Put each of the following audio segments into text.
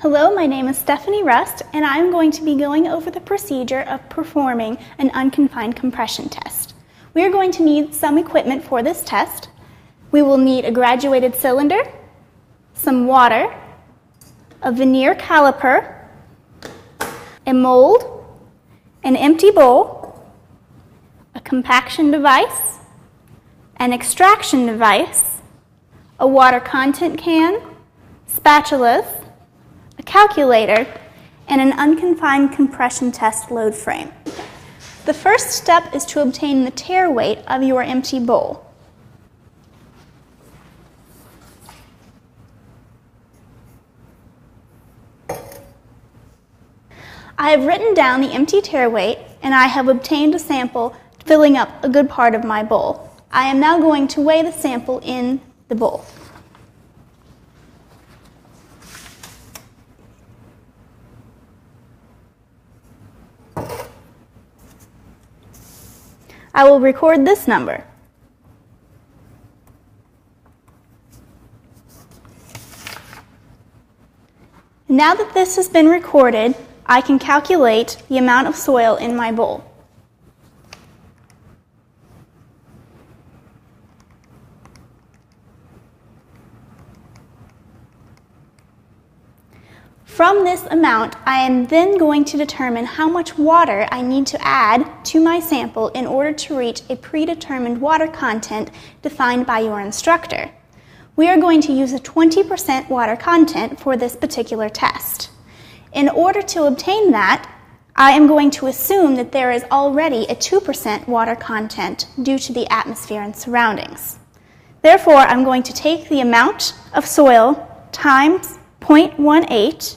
Hello, my name is Stephanie Rust, and I'm going to be going over the procedure of performing an unconfined compression test. We are going to need some equipment for this test. We will need a graduated cylinder, some water, a vernier caliper, a mold, an empty bowl, a compaction device, an extraction device, a water content can, spatulas, a calculator, and an unconfined compression test load frame. The first step is to obtain the tare weight of your empty bowl. I have written down the empty tare weight, and I have obtained a sample filling up a good part of my bowl. I am now going to weigh the sample in the bowl. I will record this number. Now that this has been recorded, I can calculate the amount of soil in my bowl. From this amount, I am then going to determine how much water I need to add to my sample in order to reach a predetermined water content defined by your instructor. We are going to use a 20% water content for this particular test. In order to obtain that, I am going to assume that there is already a 2% water content due to the atmosphere and surroundings. Therefore, I'm going to take the amount of soil times 0.18,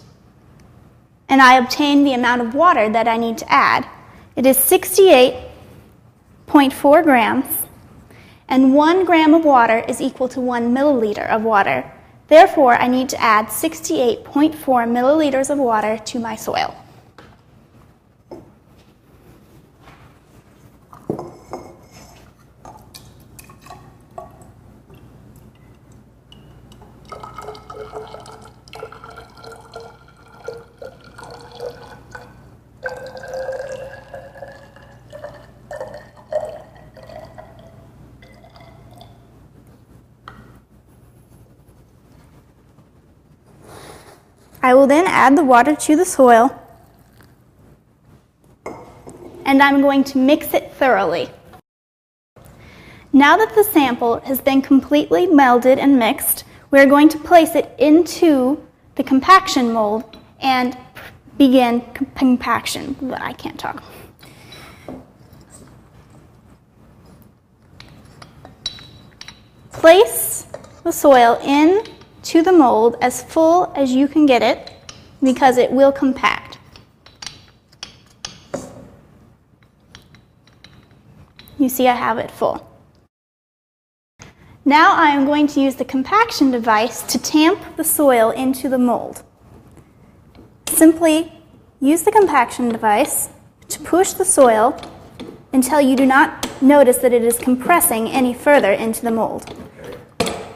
and I obtain the amount of water that I need to add. It is 68.4 grams, and 1 gram of water is equal to 1 milliliter of water. Therefore, I need to add 68.4 milliliters of water to my soil. I will then add the water to the soil, and I'm going to mix it thoroughly. Now that the sample has been completely melded and mixed, we're going to place it into the compaction mold and begin compaction. I can't talk. Place the soil into the mold as full as you can get it, because it will compact. You see I have it full. Now I am going to use the compaction device to tamp the soil into the mold. Simply use the compaction device to push the soil until you do not notice that it is compressing any further into the mold.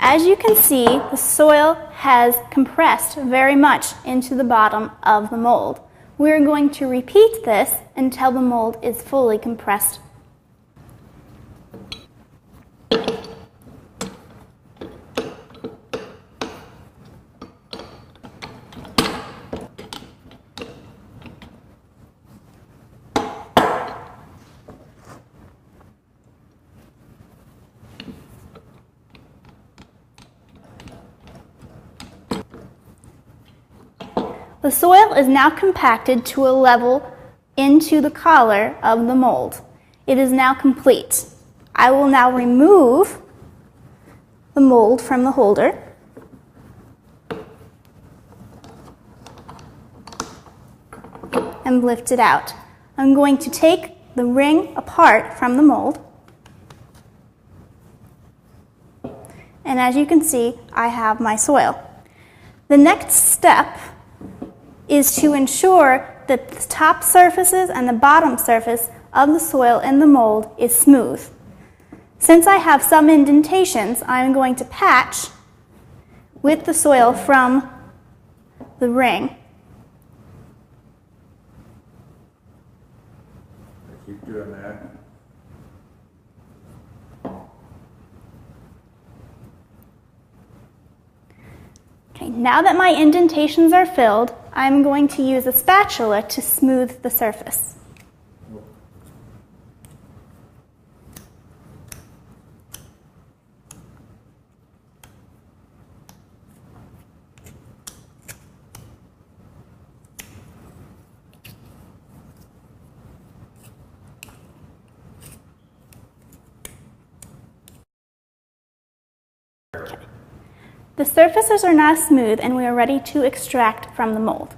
As you can see, the soil has compressed very much into the bottom of the mold. We're going to repeat this until the mold is fully compressed. The soil is now compacted to a level into the collar of the mold. It is now complete. I will now remove the mold from the holder and lift it out. I'm going to take the ring apart from the mold, and as you can see, I have my soil. The next step is to ensure that the top surfaces and the bottom surface of the soil in the mold is smooth. Since I have some indentations, I'm going to patch with the soil from the ring. Keep doing that. Okay, now that my indentations are filled, I'm going to use a spatula to smooth the surface. The surfaces are now smooth and we are ready to extract from the mold.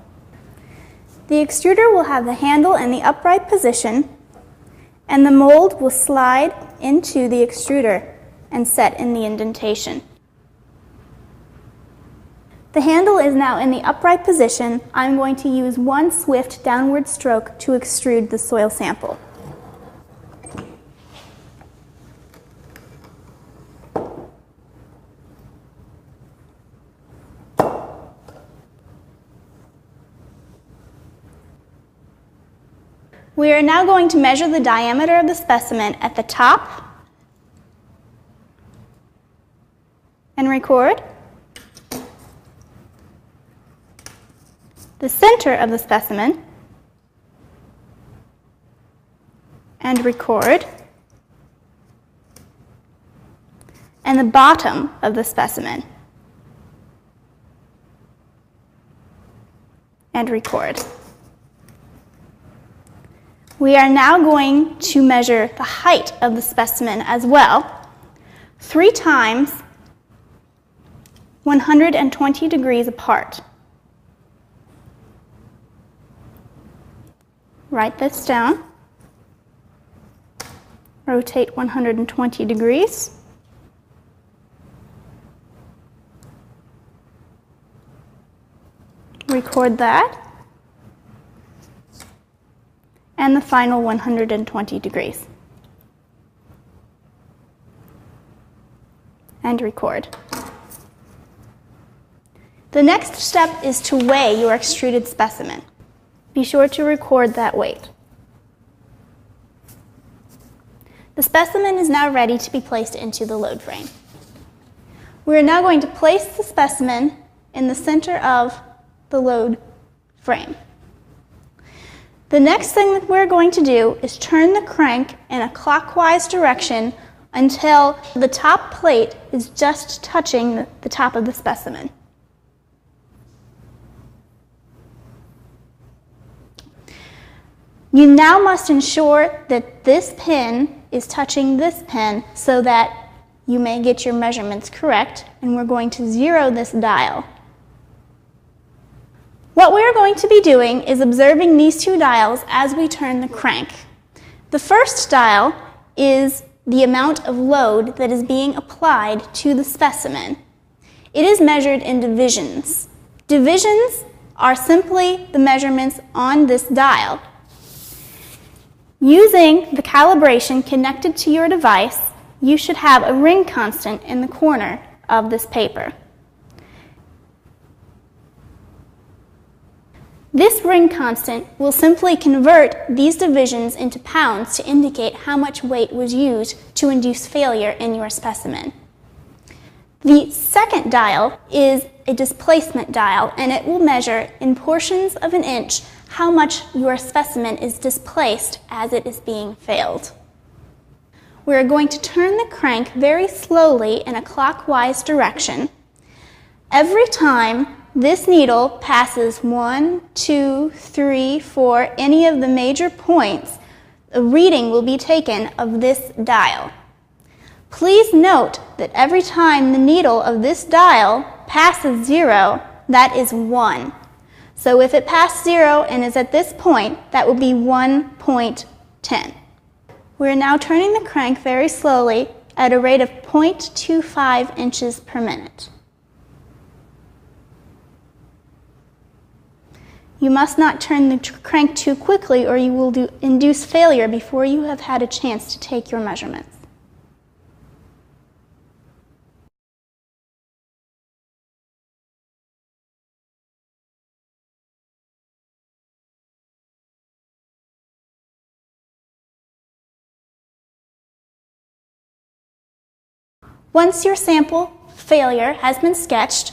The extruder will have the handle in the upright position and the mold will slide into the extruder and set in the indentation. The handle is now in the upright position. I'm going to use one swift downward stroke to extrude the soil sample. We are now going to measure the diameter of the specimen at the top and record, the center of the specimen and record, and the bottom of the specimen and record. We are now going to measure the height of the specimen as well, 3 times 120 degrees apart. Write this down. Rotate 120 degrees. Record that. And the final 120 degrees. And record. The next step is to weigh your extruded specimen. Be sure to record that weight. The specimen is now ready to be placed into the load frame. We are now going to place the specimen in the center of the load frame. The next thing that we're going to do is turn the crank in a clockwise direction until the top plate is just touching the top of the specimen. You now must ensure that this pin is touching this pin so that you may get your measurements correct, and we're going to zero this dial. What we are going to be doing is observing these 2 dials as we turn the crank. The first dial is the amount of load that is being applied to the specimen. It is measured in divisions. Divisions are simply the measurements on this dial. Using the calibration connected to your device, you should have a ring constant in the corner of this paper. This ring constant will simply convert these divisions into pounds to indicate how much weight was used to induce failure in your specimen. The second dial is a displacement dial, and it will measure in portions of an inch how much your specimen is displaced as it is being failed. We are going to turn the crank very slowly in a clockwise direction. Every time this needle passes 1, 2, 3, 4, any of the major points, a reading will be taken of this dial. Please note that every time the needle of this dial passes 0, that is 1. So if it passed 0 and is at this point, that will be 1.10. We are now turning the crank very slowly at a rate of 0.25 inches per minute. You must not turn the crank too quickly or you will induce failure before you have had a chance to take your measurements. Once your sample failure has been sketched,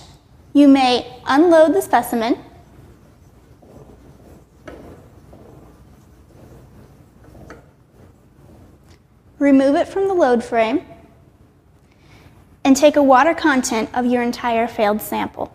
you may unload the specimen, remove it from the load frame, and take a water content of your entire failed sample.